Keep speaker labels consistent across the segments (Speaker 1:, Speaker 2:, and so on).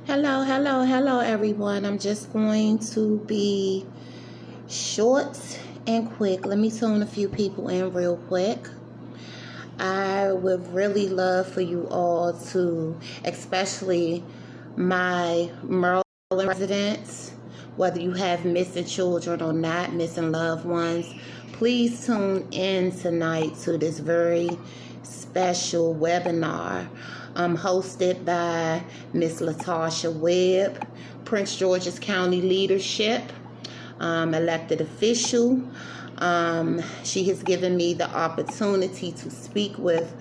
Speaker 1: Hello, everyone. I'm just going to be short and quick. Let me tune a few people in real quick. I would really love for you all to, especially my Maryland residents, whether you have missing children or not, missing loved ones, please tune in tonight to this very special webinar hosted by Miss Latasha Webb, Prince George's County Leadership, elected official. She has given me the opportunity to speak with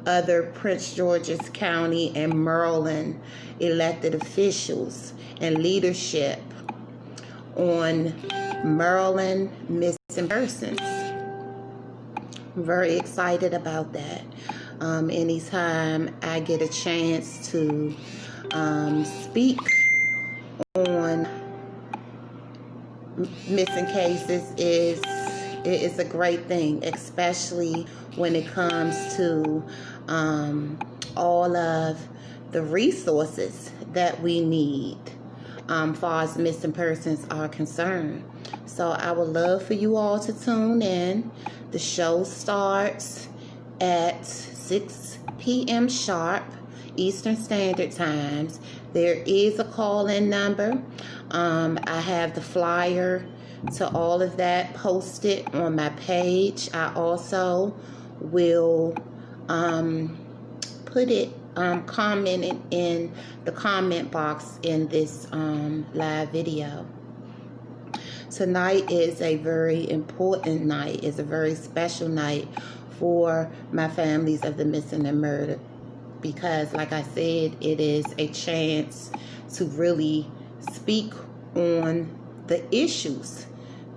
Speaker 1: other Prince George's County and Maryland elected officials and leadership on Maryland missing persons. I'm very excited about that. Anytime I get a chance to speak on missing cases is a great thing, especially when it comes to all of the resources that we need far as missing persons are concerned. So I would love for you all to tune in. The show starts at 6 p.m. sharp Eastern Standard Times. There is a call-in number. I have the flyer to all of that posted on my page. I also will put it commented in the comment box in this live video. Tonight is a very important night. It's a very special night for my families of the missing and murdered, because like I said, it is a chance to really speak on the issues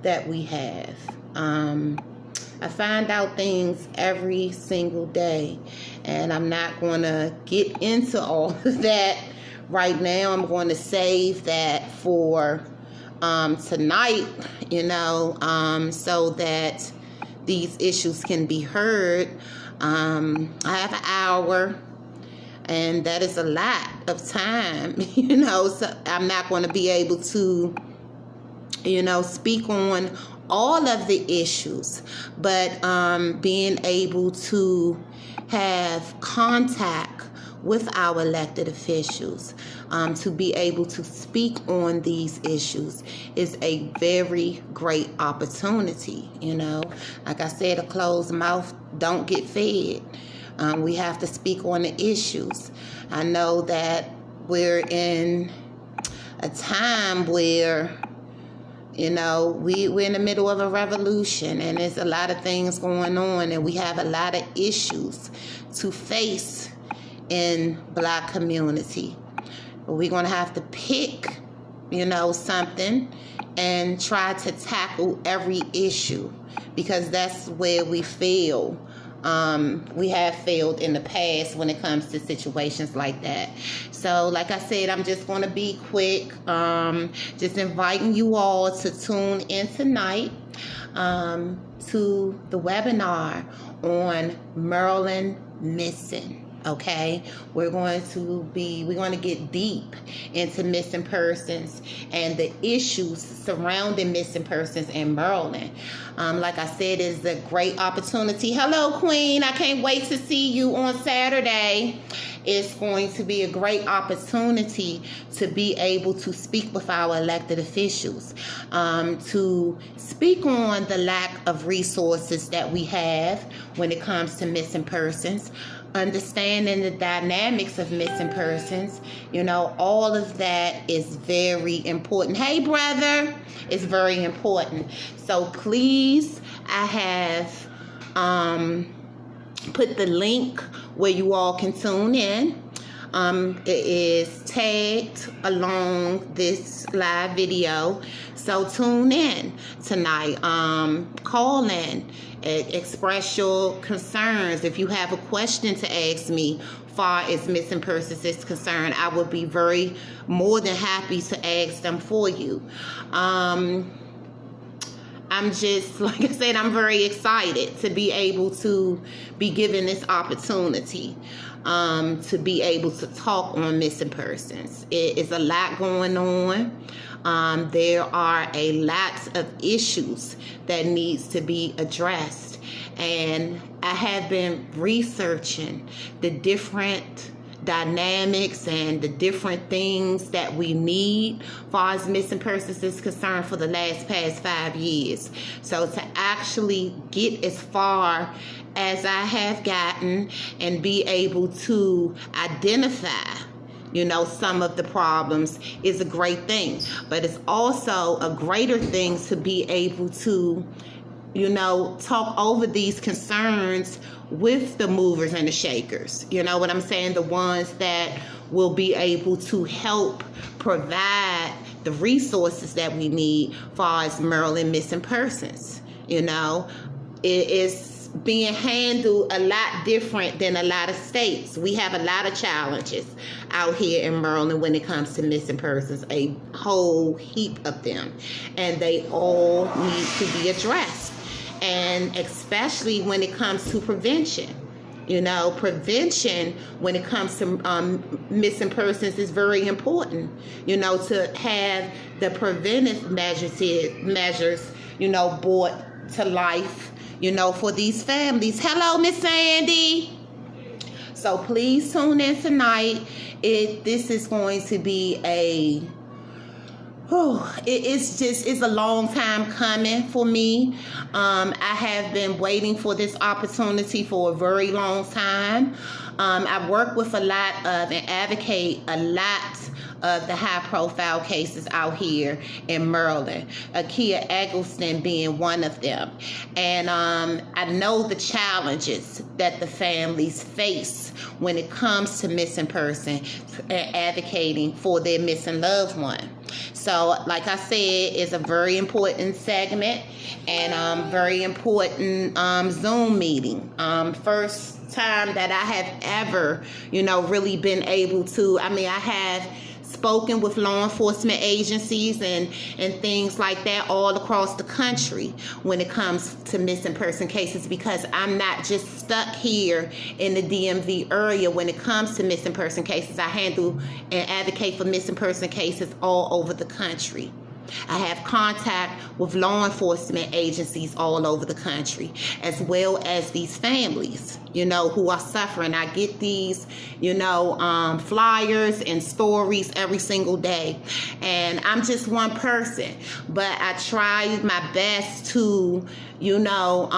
Speaker 1: that we have. I find out things every single day, and I'm not going to get into all of that right now. I'm going to save that for tonight, so that these issues can be heard. I have an hour, and that is a lot of time, so I'm not going to be able to, speak on all of the issues, but being able to have contact with our elected officials, to be able to speak on these issues is a very great opportunity. Like I said, a closed mouth don't get fed. We have to speak on the issues. I know that we're in a time where we're in the middle of a revolution, and there's a lot of things going on, and we have a lot of issues to face in Black community. But we're going to have to pick, something and try to tackle every issue, because that's where we fail. We have failed in the past when it comes to situations like that. So like I said, I'm just going to be quick. Just inviting you all to tune in tonight to the webinar on Maryland missing. Okay, we're going to get deep into missing persons and the issues surrounding missing persons in Maryland. Like I said, it's a great opportunity. Hello, Queen. I can't wait to see you on Saturday. It's going to be a great opportunity to be able to speak with our elected officials, to speak on the lack of resources that we have when it comes to missing persons, understanding the dynamics of missing persons. All of that is very important. Hey, brother, it's very important. So please, I have put the link where you all can tune in. It is tagged along this live video. So tune in tonight. Call in. Express your concerns. If you have a question to ask me far as missing persons is concerned, I would be more than happy to ask them for you. I'm just, like I said, I'm very excited to be able to be given this opportunity. to be able to talk on missing persons. It is a lot going on. There are a lot of issues that needs to be addressed, and I have been researching the different dynamics and the different things that we need far as missing persons is concerned for the past 5 years. So to actually get as far as I have gotten and be able to identify, you know, some of the problems is a great thing. But it's also a greater thing to be able to, you know, talk over these concerns with the movers and the shakers. You know what I'm saying? The ones that will be able to help provide the resources that we need far as Maryland missing persons. You know, it is being handled a lot different than a lot of states. We have a lot of challenges out here in Maryland when it comes to missing persons, a whole heap of them, and they all need to be addressed. And especially when it comes to prevention. You know, prevention when it comes to missing persons is very important. You know, to have the preventive measures, you know, brought to life, you know, for these families. Hello, Miss Sandy. So please tune in tonight. This is going to be it's a long time coming for me. I have been waiting for this opportunity for a very long time. I work with a lot of and advocate a lot of the high-profile cases out here in Maryland, Akia Eggleston being one of them. And I know the challenges that the families face when it comes to missing person and advocating for their missing loved one. So, like I said, it's a very important segment and very important Zoom meeting. First time that I have ever, you know, really been able to, I have spoken with law enforcement agencies and things like that all across the country when it comes to missing person cases, because I'm not just stuck here in the DMV area when it comes to missing person cases. I handle and advocate for missing person cases all over the country. I have contact with law enforcement agencies all over the country, as well as these families, you know, who are suffering. I get these, you know, flyers and stories every single day. And I'm just one person, but I try my best to, you know,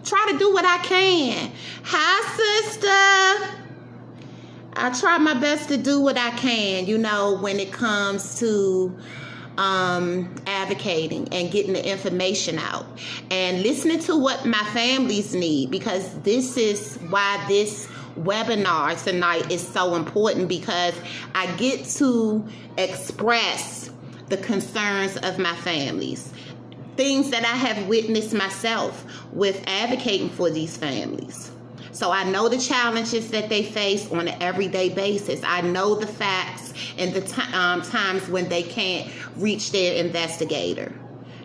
Speaker 1: try to do what I can. Hi, sister. I try my best to do what I can, you know, when it comes to advocating and getting the information out and listening to what my families need, because this is why this webinar tonight is so important, because I get to express the concerns of my families, things that I have witnessed myself with advocating for these families. So I know the challenges that they face on an everyday basis. I know the facts and the times when they can't reach their investigator.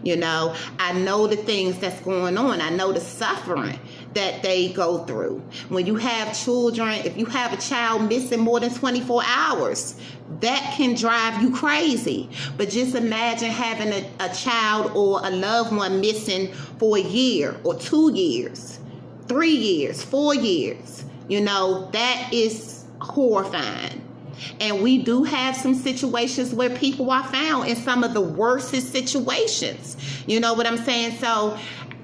Speaker 1: You know, I know the things that's going on. I know the suffering that they go through. When you have children, if you have a child missing more than 24 hours, that can drive you crazy. But just imagine having a child or a loved one missing for a year or 2 years. 3 years, 4 years, you know, that is horrifying. And we do have some situations where people are found in some of the worstest situations. You know what I'm saying? So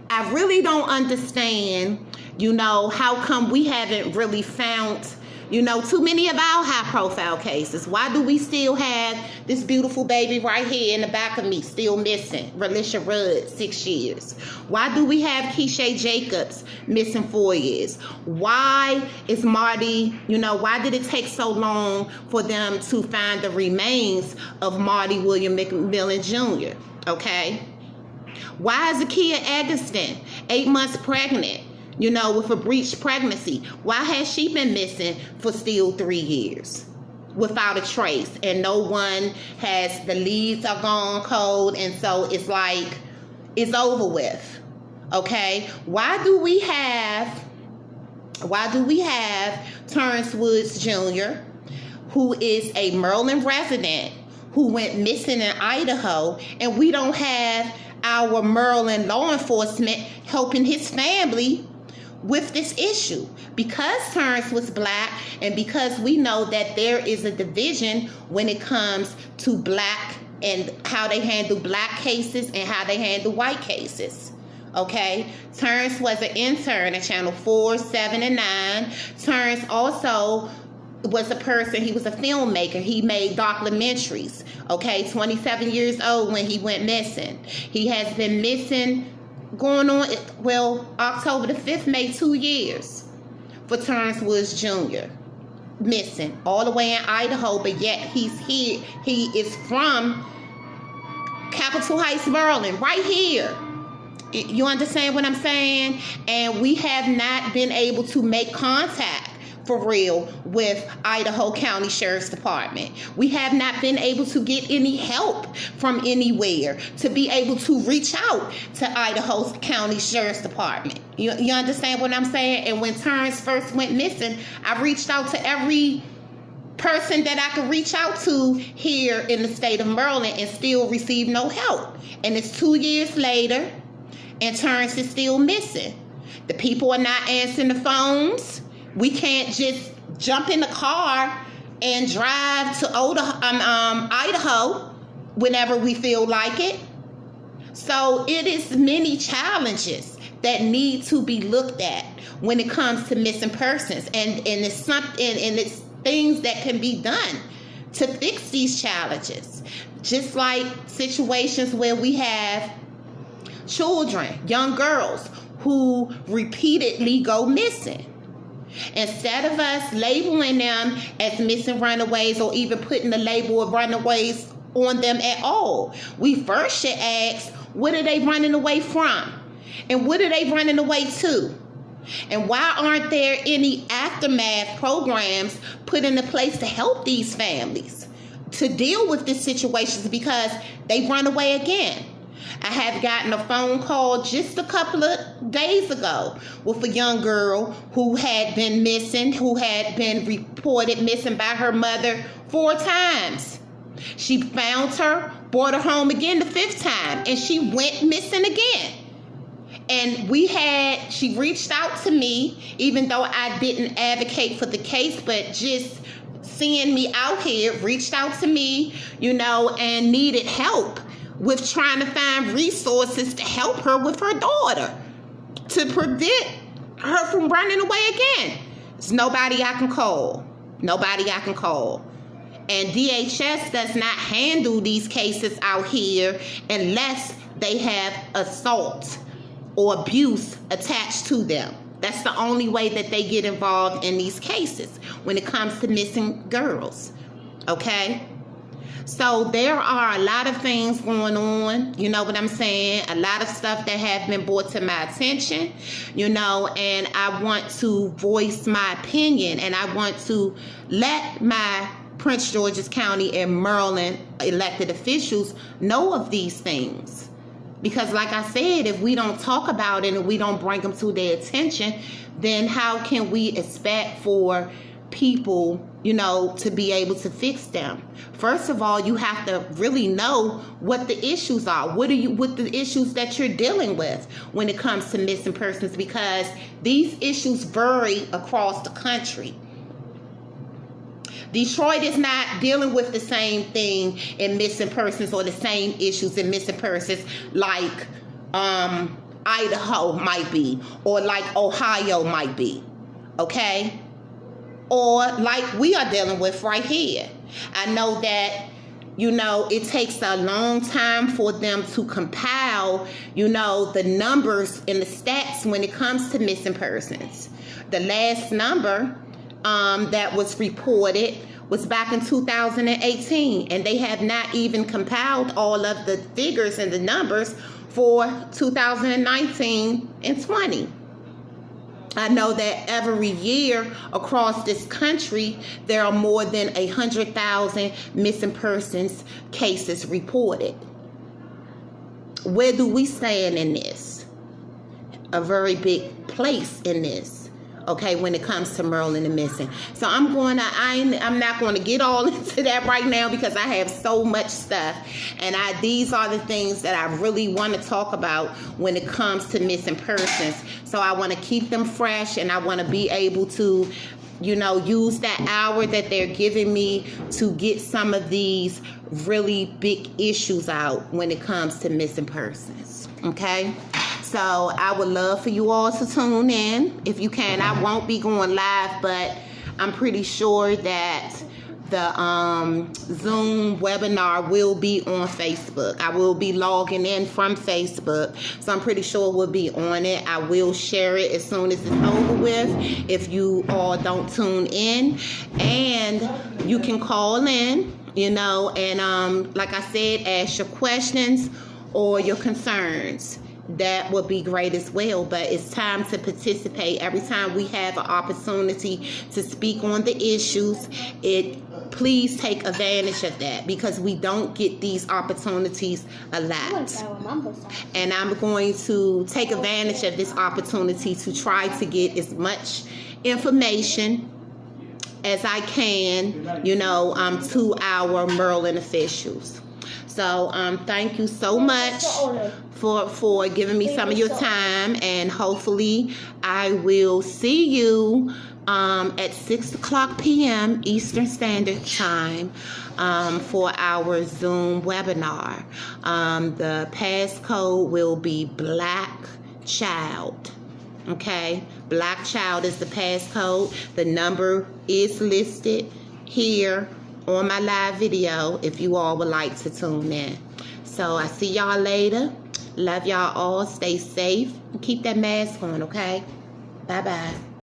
Speaker 1: I really don't understand, you know, how come we haven't really found, you know, too many of our high-profile cases. Why do we still have this beautiful baby right here in the back of me still missing? Relisha Rudd, 6 years. Why do we have Keisha Jacobs missing 4 years? Why is Marty, you know, why did it take so long for them to find the remains of Marty William McMillan Jr.? Okay? Why is Akia Eggleston 8 months pregnant, you know, with a breached pregnancy? Why has she been missing for still 3 years without a trace? And no one has, the leads are gone cold, and so it's like, it's over with. Okay? Why do we have Why do we have Terrence Woods Jr., who is a Maryland resident who went missing in Idaho, and we don't have our Maryland law enforcement helping his family with this issue? Because Terrence was black, and because we know that there is a division when it comes to black and how they handle black cases and how they handle white cases. Okay, Terrence was an intern at Channel 4, 7, and 9. Terrence also was a person, he was a filmmaker. He made documentaries. Okay, 27 years old when he went missing. He has been missing going on, well, October the 5th made 2 years for Terrence Woods Jr. missing all the way in Idaho, but yet he's here. He is from Capitol Heights, Maryland, right here. You understand what I'm saying? And we have not been able to make contact for real with Idaho County Sheriff's Department. We have not been able to get any help from anywhere to be able to reach out to Idaho County Sheriff's Department. You understand what I'm saying? And when Terrence first went missing, I reached out to every person that I could reach out to here in the state of Maryland and still receive no help. And it's 2 years later, and Terrence is still missing. The people are not answering the phones. We can't just jump in the car and drive to Idaho whenever we feel like it. So it is many challenges that need to be looked at when it comes to missing persons, and it's something, and it's things that can be done to fix these challenges. Just like situations where we have children, young girls who repeatedly go missing. Instead of us labeling them as missing runaways or even putting the label of runaways on them at all, we first should ask, what are they running away from? And what are they running away to? And why aren't there any aftermath programs put into place to help these families to deal with these situations, because they run away again? I have gotten a phone call just a couple of days ago with a young girl who had been missing, who had been reported missing by her mother 4 times. She found her, brought her home again the 5th time, and she went missing again. And she reached out to me, even though I didn't advocate for the case, but just seeing me out here, reached out to me, and needed help with trying to find resources to help her with her daughter, to prevent her from running away again. There's nobody I can call. Nobody I can call. And DHS does not handle these cases out here unless they have assault or abuse attached to them. That's the only way that they get involved in these cases when it comes to missing girls. Okay? So there are a lot of things going on, you know what I'm saying? A lot of stuff that have been brought to my attention, and I want to voice my opinion, and I want to let my Prince George's County and Maryland elected officials know of these things. Because like I said, if we don't talk about it and we don't bring them to their attention, then how can we expect for people, to be able to fix them? First of all, you have to really know what the issues are. What the issues that you're dealing with when it comes to missing persons, because these issues vary across the country. Detroit is not dealing with the same thing in missing persons or the same issues in missing persons like Idaho might be, or like Ohio might be, okay? Or like we are dealing with right here. I know that, it takes a long time for them to compile, the numbers and the stats when it comes to missing persons. The last number that was reported was back in 2018, and they have not even compiled all of the figures and the numbers for 2019 and 20. I know that every year across this country, there are more than 100,000 missing persons cases reported. Where do we stand in this? A very big place in this. okay, when it comes to Merlin the Missing. So I'm not going to get all into that right now because I have so much stuff, and these are the things that I really want to talk about when it comes to missing persons. So I want to keep them fresh, and I want to be able to, you know, use that hour that they're giving me to get some of these really big issues out when it comes to missing persons. Okay? So I would love for you all to tune in if you can. I won't be going live, but I'm pretty sure that the Zoom webinar will be on Facebook. I will be logging in from Facebook, so I'm pretty sure we'll be on it. I will share it as soon as it's over with if you all don't tune in. And you can call in, you know, and like I said, ask your questions or your concerns. That would be great as well. But it's time to participate. Every time we have an opportunity to speak on the issues, please take advantage of that, because we don't get these opportunities a lot. And I'm going to take advantage of this opportunity to try to get as much information as I can, you know, to our Merlin officials. So thank you so much for giving me some of your time, and hopefully I will see you at 6:00 p.m. Eastern Standard Time for our Zoom webinar. The passcode will be Black Child. Okay, Black Child is the passcode. The number is listed here on my live video if you all would like to tune in. So I see y'all later. Love y'all all. Stay safe and keep that mask on, okay? Bye-bye.